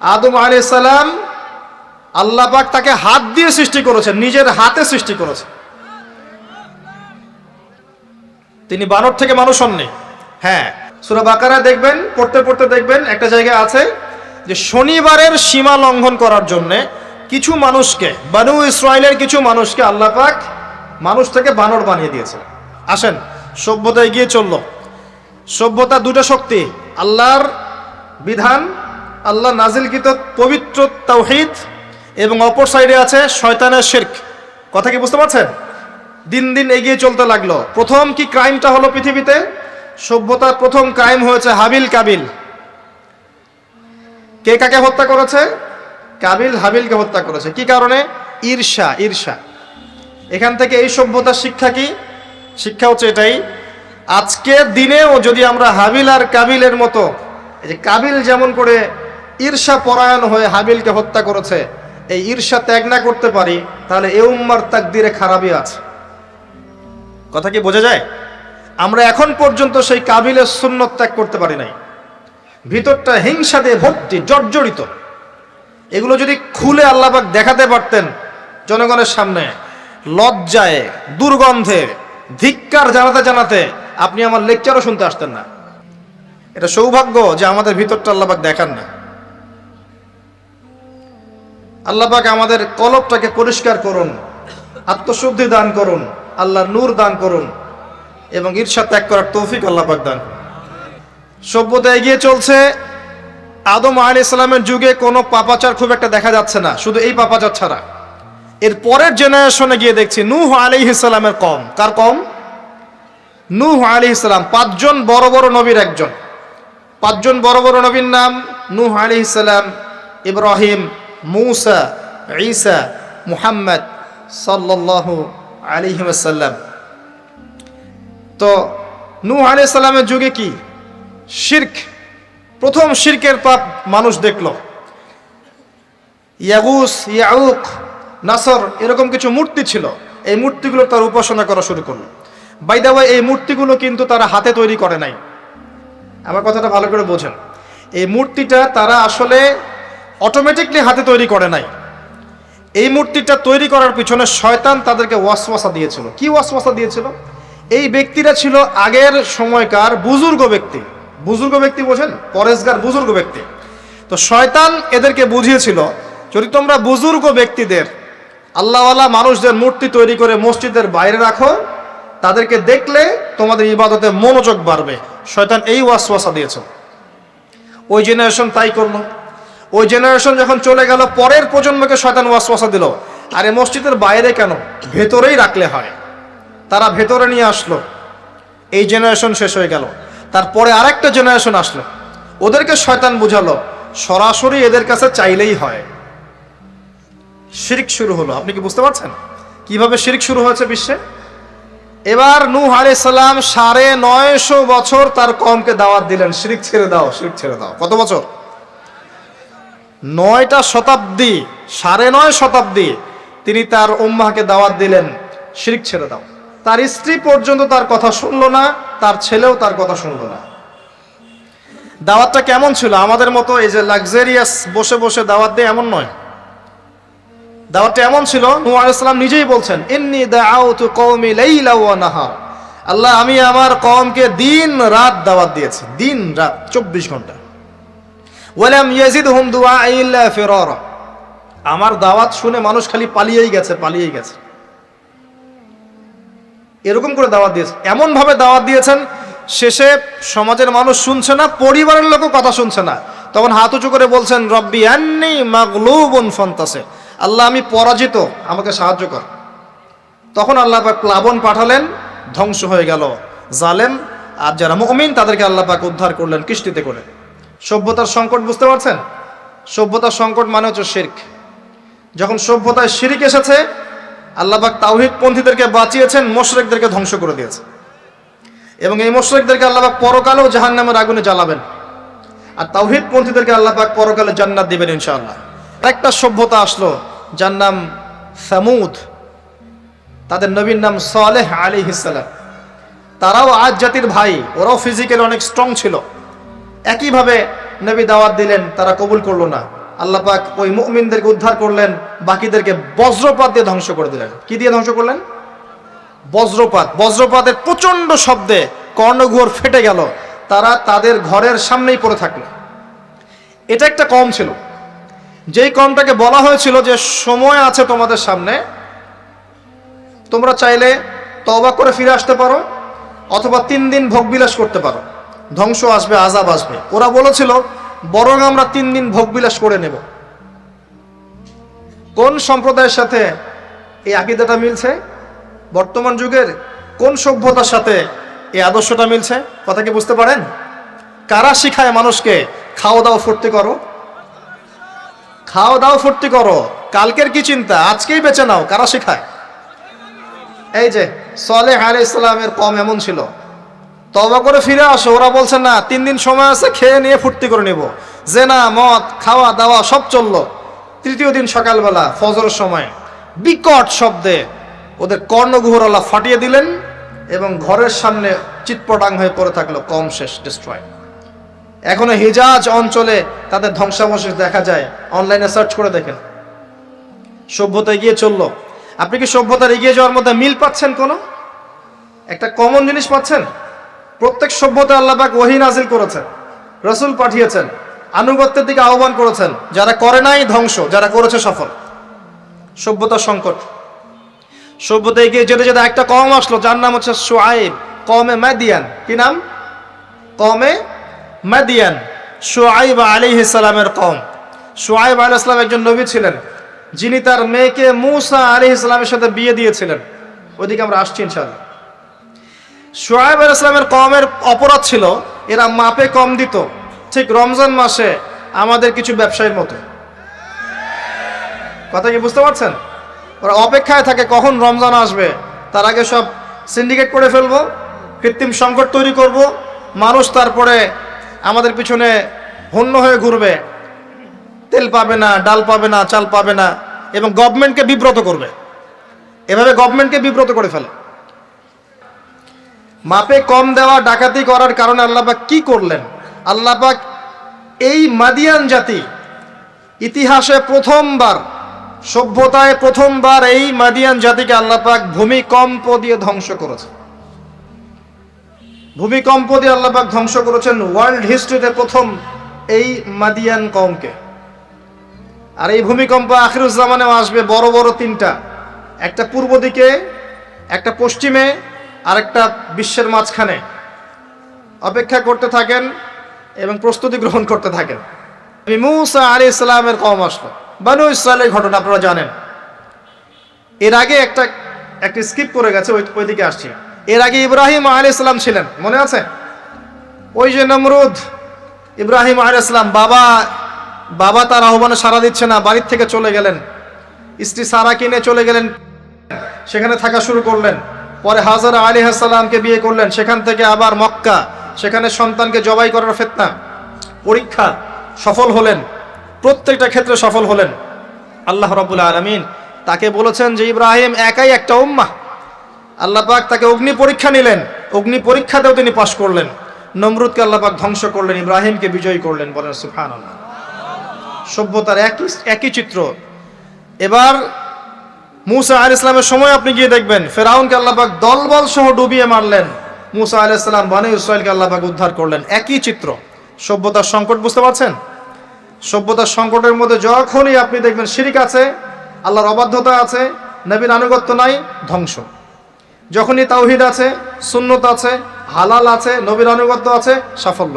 আদম আলাইহিস সালাম আল্লাহ পাক তাকে হাত দিয়ে সৃষ্টি করেছেন, নিজের হাতে সৃষ্টি করেছেন। তিনি বানর থেকে মানুষ হননি। হ্যাঁ, সূরা বাকারা দেখবেন, পড়তে পড়তে দেখবেন একটা জায়গায় আছে যে শনিবারের সীমা লঙ্ঘন করার জন্য কিছু মানুষকে, বনু ইসরাইলের কিছু মানুষকে আল্লাহ পাক মানুষ থেকে বানর বানিয়ে দিয়েছেন। আসেন, সভ্যতা এগিয়ে চলল। সভ্যতা দুটো শক্তি, আল্লাহর বিধান, আল্লাহ নাজিলকৃত পবিত্র তাওহীদ, এবং অপর সাইডে আছে শয়তানের শিরক। কথা কি বুঝতে পারছেন? দিন দিন এগিয়ে চলতে লাগলো। প্রথম কি ক্রাইমটা হলো পৃথিবীতে? সভ্যতার প্রথম ক্রাইম হয়েছে হাবিল কাবিল। কে কাকে হত্যা করেছে? কাবিল হাবিলকে হত্যা করেছে। কি কারণে? ঈর্ষা। ঈর্ষা। এখান থেকে এই সভ্যতার শিক্ষা কি? শিক্ষা হচ্ছে এটাই, আজকের দিনেও যদি আমরা হাবিল আর কাবিলের মতো, এই যে কাবিল যেমন করে ঈর্ষা পরায়ণ হয়ে হাবিলকে হত্যা করেছে, এই ঈর্ষা ত্যাগ না করতে পারি, তাহলে এ উম্মার তাকদিরে খারাপই আছে। কথা কি বোঝা যায়? আমরা এখন পর্যন্ত সেই কাবিলের সুন্নত ত্যাগ করতে পারি নাই। ভিতরটা হিংসা দিয়ে ভর্তি, জর্জরিত। এগুলো যদি খুলে আল্লাহ পাক দেখাতে পারতেন জনগণের সামনে, লজ্জায়, দুর্গন্ধে, ধিক্কার জানাতে জানাতে আপনি আমার লেকচারও শুনতে আসতেন না। এটা সৌভাগ্য যে আমাদের ভিতরটা আল্লাহ পাক দেখান না। আল্লাহ পাক আমাদের কলবটাকে পরিষ্কার করুন, আত্মশুদ্ধি দান করুন, আল্লাহর নূর দান করুন, এবং ঈর্ষা ত্যাগ করার তৌফিক আল্লাহ পাক দান করুন। সভ্যতা এগিয়ে চলছে। আদম আলাইহিস সালামের যুগে কোনো পাপাচার খুব একটা দেখা যাচ্ছে না, শুধু এই পাপাচার ছাড়া। এর পরের জেনারেশনে গিয়ে দেখছি নূহ আলাইহিস সালামের কওম। কার কওম? নূহ আলাইহিস সালাম। 5 জন বড় বড় নবীর একজন। 5 জন বড় বড় নবীর নাম নূহ আলাইহিস সালাম, ইব্রাহিম, মূসা, ঈসা, মুহাম্মদ সাল্লাল্লাহু আলাইহি ওয়াসাল্লাম। তো নূহ আলাইহিস সালামের যুগে কি? শিরক। প্রথম শিরকের পাপ মানুষ দেখলো। ইয়াগুস, ইয়াউক, নাসর, এরকম কিছু মূর্তি ছিল। এই মূর্তিগুলো তার উপাসনা করা শুরু করলো। বাই দ্য ওয়ে, এই মূর্তিগুলো কিন্তু তারা হাতে তৈরি করে নাই। আমার কথাটা ভালো করে বোঝেন। এই মূর্তিটা তারা আসলে অটোমেটিকলি হাতে তৈরি করে নাই। এই মূর্তিটা তৈরি করার পিছনে শয়তান তাদেরকে ওয়াসওয়াসা দিয়েছিল। কি ওয়াসওয়াসা দিয়েছিল? এই ব্যক্তিরা ছিল আগের সময়কার বুজুর্গ ব্যক্তি। বুজুর্গ ব্যক্তি বোঝেন? পরেশগার বুজুর্গ ব্যক্তি। তো শয়তান এদেরকে বুঝিয়েছিল, যদি তোমরা বুজুর্গ ব্যক্তিদের, আল্লাহওয়ালা মানুষদের মূর্তি তৈরি করে মসজিদের বাইরে রাখো, তাদেরকে দেখলে তোমাদের ইবাদতে মনোযোগ বাড়বে। শয়তান এই ওয়াসওয়াসা দিয়েছিল। ওই জেনারেশন তাই করলো। ওই জেনারেশন যখন চলে গেল, পরের প্রজন্মকে শয়তান ওয়াসওয়াসা দিল, আরে মসজিদের বাইরে কেন, ভেতরেই রাখলে হয়। তারা ভেতরে নিয়ে আসলো। এই জেনারেশন শেষ হয়ে গেল। তারপরে আরেকটা জেনারেশন আসলো, ওদেরকে শয়তান বুঝালো সরাসরি এদের কাছে চাইলেই হয়। শিরক শুরু হলো। আপনি কি বুঝতে পারছেন কিভাবে শিরক শুরু হয়েছে বিশ্বে? এবার নূহ আলাইহিস সালাম 950 বছর তার কওমকে দাওয়াত দিলেন, শিরক ছেড়ে দাও, শিরক ছেড়ে দাও। কত বছর? 9টা শতাব্দী, 9.5 শতাব্দী তিনি তার উম্মাহকে দাওয়াত দিলেন, শিরক ছেড়ে দাও। তার স্ত্রী পর্যন্ত তার কথা শুনলো না, তার ছেলেও তার কথা শুনলো না। দাওয়াতটা কেমন ছিল? আমাদের মতো এই যে লাক্সারিয়াস বসে বসে দাওয়াত দেয় এমন নয়। দাওয়াতটা এমন ছিল, নূহ আলাইহিস সালাম নিজেই বলছেন, ইন্নী দাআউতু কওমি লাইলা ওয়া নাহার। আল্লাহ, আমি আমার কওমকে দিন রাত দাওয়াত দিয়েছি, দিন রাত 24 ঘন্টা। ওয়ালাম ইয়াজিদহুম দুআই ইল্লা ফিরারা। আমার দাওয়াত শুনে মানুষ খালি পালিয়েই গেছে, পালিয়েই গেছে। এরকম করে দাওয়াত দিয়েছেন, এমন ভাবে দাওয়াত দিয়েছেন, শেষে সমাজের মানুষ শুনছে না, পরিবারের লোকও কথা শুনছে না। তখন হাত উঁচু করে বলছেন, রব্বি আন্নী মাগলুবুন ফান্তাসির। আল্লাহ, আমি পরাজিত, আমাকে সাহায্য কর। তখন আল্লাহ পাক প্লাবন পাঠালেন, ধ্বংস হয়ে গেল জালেম। আর যারা মুমিন তাদেরকে আল্লাহ পাক উদ্ধার করলেন কিস্তিতে করে। সভ্যতার সংকট বুঝতে পারছেন? সভ্যতার সংকট মানে হচ্ছে শিরক। যখন সভ্যতায় শিরক এসেছে, আল্লাহ পাক তাওহীদ পন্থীদেরকে বাঁচিয়েছেন, মুশরিকদেরকে ধ্বংস করে দিয়েছে। এবং এই মুশরিকদেরকে আল্লাহ পাক পরকালেও জাহান্নামের আগুনে জ্বালাবেন, আর তাওহীদ পন্থীদেরকে আল্লাহ পাক পরকালে জান্নাত দিবেন ইনশাআল্লাহ। একটা সভ্যতা আসলো যার নাম সামুদ। তাদের নবীর নাম সালেহ আলাইহিস সালাম। তারাও আদ জাতির ভাই, ওরাও ফিজিক্যালি অনেক স্ট্রং ছিল। একইভাবে নবী দাওয়াত দিলেন, তারা কবুল করলো না। আল্লাহ পাক ওই মুমিনদেরকে উদ্ধার করলেন, বাকিদেরকে বজ্রপাত দিয়ে ধ্বংস করে দিলেন। কি দিয়ে ধ্বংস করলেন? বজ্রপাত। বজ্রপাতের প্রচন্ড শব্দে কর্ণঘোর ফেটে গেল, তারা তাদের ঘরের সামনেই পড়ে থাকলো। এটা একটা কম ছিল, যেই কমটাকে বলা হয়েছিল যে সময় আছে তোমাদের সামনে, তোমরা চাইলে তওবা করে ফিরে আসতে পারো, অথবা 3 দিন ভোগবিলাস করতে পারো, ধ্বংস আসবে, আযাব আসবে। ওরা বলেছিল বরং আমরা 3 দিন ভোগবিলাস করে নেব। কোন সম্প্রদায়ের সাথে এই আকীদাটা মিলছে? বর্তমান যুগের কোন সভ্যতার সাথে এই আদর্শটা মিলছে? কথা কি বুঝতে পারেন? কারা শিখায় মানুষকে খাওয়া দাওয়া ফুর্তি করো, খাওয়া দাওয়া ফুর্তি করো, কালকের কি চিন্তা, আজকেই বেঁচে নাও? কারা শিখায়? এই যে সালেহ আলাইহিস সালামের কওম এমন ছিল, তওবা করে ফিরে আসো। ওরা বলছে না, 3 দিন সময় আছে, খেয়ে নিয়ে ফুর্তি করে নেব। জেনা, মদ, খাওয়া দাওয়া সব চললো। তৃতীয় দিন সকালবেলা ফজরের সময় বিকট শব্দে ওদের কর্ণগুহর আল্লাহ ফাটিয়ে দিলেন এবং ঘরের সামনে চিৎপটাং হয়ে পড়ে থাকলো। কম শেষ, ডিস্ট্রয়। এখনো হিজাজ অঞ্চলে তাদের ধ্বংসাবশেষ দেখা যায়, অনলাইনে সার্চ করে দেখেন। সভ্যতা এগিয়ে চললো। আপনি কি সভ্যতার এগিয়ে যাওয়ার মধ্যে মিল পাচ্ছেন? কোনো একটা কমন জিনিস পাচ্ছেন? প্রত্যেক সভ্যতা আল্লাহ পাক ওহী নাজিল করেছেন, রাসূল পাঠিয়েছেন, আনুগত্যের দিকে আহ্বান করেছেন। যারা করে নাই ধ্বংস, যারা করেছে সফল। সভ্যতার সংকট। সভ্যতা এগিয়ে যেতে যেতে একটা কওম আসলো, যার নাম হচ্ছে শুআইব, কওমে মাদিয়ান। কি নাম? কওমে মাদিয়ান। শুআইব আলাইহিস সালামের কওম। শুআইব আলাইহিস সালাম একজন নবী ছিলেন, যিনি তার মেয়েকে মূসা আলাইহিস সালামের সাথে বিয়ে দিয়েছিলেন। ওইদিকে আমরা আসছি ইনশাআল্লাহ। শুআইব আলাইহিস সালামের কওমের অপরাধ ছিল, এরা মাপে কম দিত, ঠিক রমজান মাসে আমাদের কিছু ব্যবসায়ীর মতো। কথা কি বুঝতে পারছেন? ওরা অপেক্ষায় থাকে কখন রমজান আসবে, তার আগে সব সিন্ডিকেট করে ফেলবো, কৃত্রিম সংকট তৈরি করব, মানুষ তারপরে আমাদের পিছনে হন্য হয়ে ঘুরবে, তেল পাবে না, ডাল পাবে না, চাল পাবে না, এবং গভর্নমেন্টকে বিব্রত করবে। এভাবে গভর্নমেন্টকে বিব্রত করে ফেলে। মাপে কম দেওয়া, ডাকাতি করার কারণে আল্লাহ পাক কি করলেন? আল্লাহ পাক এই মাদিয়ান জাতি ইতিহাসে প্রথমবার, সভ্যতায় প্রথমবার এই মাদিয়ান জাতিকে আল্লাহ পাক ভূমিকম্প দিয়ে ধ্বংস করেছে। ভূমিকম্প দিয়ে আল্লাহ পাক ধ্বংস করেছেন ওয়ার্ল্ড হিস্ট্রিতে প্রথম এই মাদিয়ান কওমকে। আর এই ভূমিকম্প আখিরুজ্জামানেও আসবে, বড় বড় 3টা, একটা পূর্ব দিকে, একটা পশ্চিমে, আর একটা বিশ্বের মাঝখানে। অপেক্ষা করতে থাকেন এবং প্রস্তুতি গ্রহণ করতে থাকেন। মূসা আলাইহিস সালামের কওম আসলো, বনু ইসরাইলের ঘটনা আপনারা জানেন। এর আগে একটা স্কিপ করে গেছে, ওইদিকে আসছি। এর আগে ইব্রাহিম আলাইহিস সালাম ছিলেন, মনে আছে? ওই যে নমরুদ, ইব্রাহিম আলাইহিস সালাম বাবা তার আহ্বানে সাড়া দিচ্ছে না, বাড়ির থেকে চলে গেলেন, স্ত্রী সারা কিনে চলে গেলেন, সেখানে থাকা শুরু করলেন। পরে হাজারা আলাইহিস সালামকে বিয়ে করলেন, সেখান থেকে আবার মক্কা, সেখানে সন্তানকে জবাই করার ফিতনা, পরীক্ষা, সফল হলেন, প্রত্যেকটা ক্ষেত্রে সফল হলেন। আল্লাহ রাব্বুল আলামিন তাকে বলেছেন যে ইব্রাহিম একাই একটা উম্মাহ। আল্লাহ পাক তাকে অগ্নি পরীক্ষা নিলেন, অগ্নি পরীক্ষাতেও তিনি পাশ করলেন। নমরুদকে আল্লাহ পাক ধ্বংস করলেন, ইব্রাহিমকে বিজয়ী করলেন। বলেন সুবহানাল্লাহ। সভ্যতার একই চিত্র। এবার মূসা আলাইহিস সালামের সময় আপনি গিয়ে দেখবেন, ফেরাউনকে আল্লাহ পাক দলবল সহ ডুবিয়ে মারলেন। মূসা আলাইহিস সালাম বনী ইসরাইলকে আল্লাহ পাক উদ্ধার করলেন। একই চিত্র। সভ্যতার সংকট, বুঝতে পারছেন? সভ্যতার সংকটের মধ্যে যখনই আপনি দেখবেন শিরিক আছে, আল্লাহর অবাধ্যতা আছে, নবীর আনুগত্য নাই, ধ্বংস। যখনই তাওহীদ আছে, সুন্নত আছে, হালাল আছে, নবীর আনুগত্য আছে, সাফল্য।